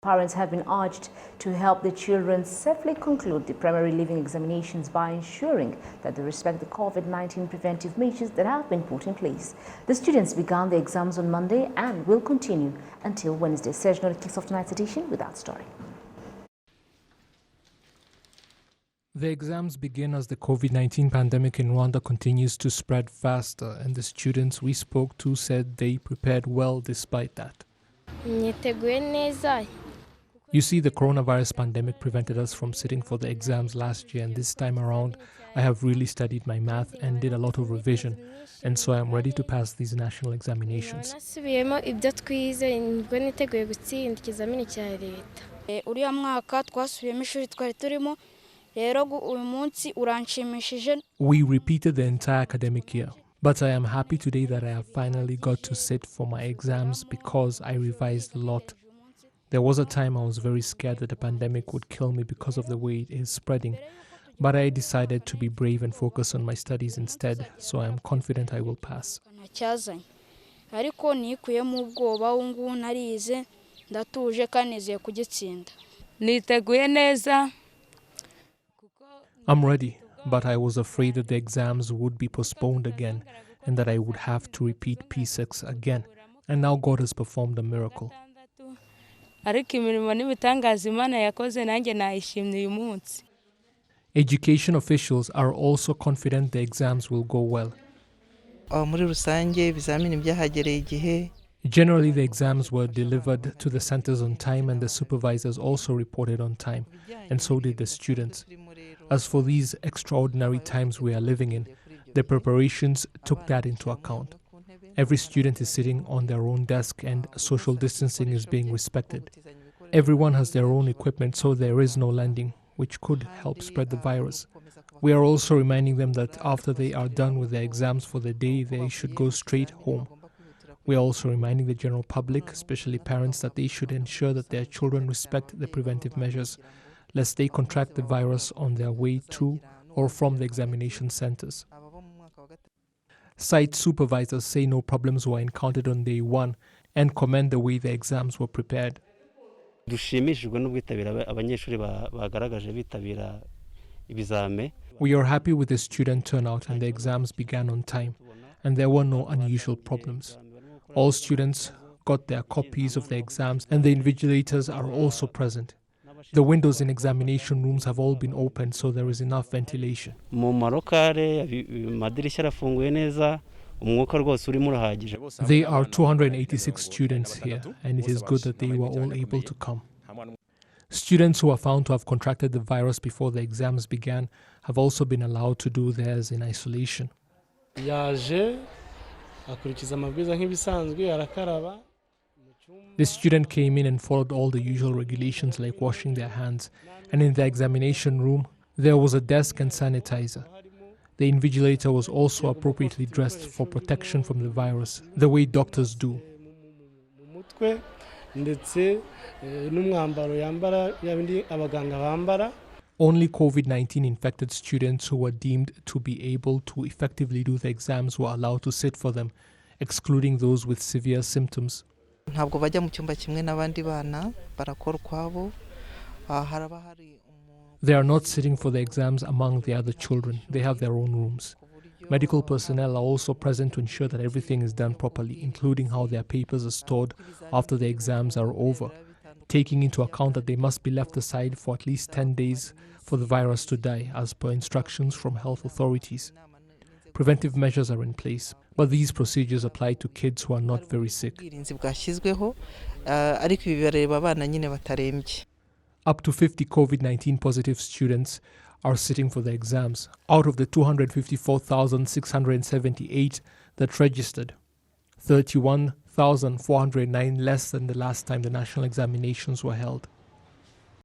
Parents have been urged to help their children safely conclude the primary leaving examinations by ensuring that they respect the COVID-19 preventive measures that have been put in place. The students began the exams on Monday and will continue until Wednesday. Serge Nori kicks off tonight's edition with that story. The exams begin as the COVID-19 pandemic in Rwanda continues to spread faster, and the students we spoke to said they prepared well despite that. You see, the coronavirus pandemic prevented us from sitting for the exams last year, and this time around I have really studied my math and did a lot of revision, and so I am ready to pass these national examinations. We repeated the entire academic year, but I am happy today that I have finally got to sit for my exams because I revised a lot. There was a time I was very scared that the pandemic would kill me because of the way it is spreading, but I decided to be brave and focus on my studies instead, so I am confident I will pass. I'm ready, but I was afraid that the exams would be postponed again and that I would have to repeat P6 again. And now God has performed a miracle. Education officials are also confident the exams will go well. Generally, the exams were delivered to the centers on time, and the supervisors also reported on time, and so did the students. As for these extraordinary times we are living in, the preparations took that into account. Every student is sitting on their own desk and social distancing is being respected. Everyone has their own equipment, so there is no lending, which could help spread the virus. We are also reminding them that after they are done with their exams for the day, they should go straight home. We are also reminding the general public, especially parents, that they should ensure that their children respect the preventive measures, lest they contract the virus on their way to or from the examination centers. Site supervisors say no problems were encountered on day one and commend the way the exams were prepared. We are happy with the student turnout, and the exams began on time, and there were no unusual problems. All students got their copies of the exams, and the invigilators are also present. The windows in examination rooms have all been opened, so there is enough ventilation. There are 286 students here, and it is good that they were all able to come. Students who are found to have contracted the virus before the exams began have also been allowed to do theirs in isolation. The student came in and followed all the usual regulations like washing their hands, and in the examination room there was a desk and sanitizer. The invigilator was also appropriately dressed for protection from the virus, the way doctors do. Only COVID-19 infected students who were deemed to be able to effectively do the exams were allowed to sit for them, excluding those with severe symptoms. They are not sitting for the exams among the other children. They have their own rooms. Medical personnel are also present to ensure that everything is done properly, including how their papers are stored after the exams are over, taking into account that they must be left aside for at least 10 days for the virus to die, as per instructions from health authorities. Preventive measures are in place, but these procedures apply to kids who are not very sick. Up to 50 COVID-19 positive students are sitting for the exams, out of the 254,678 that registered. 31,409 less than the last time the national examinations were held.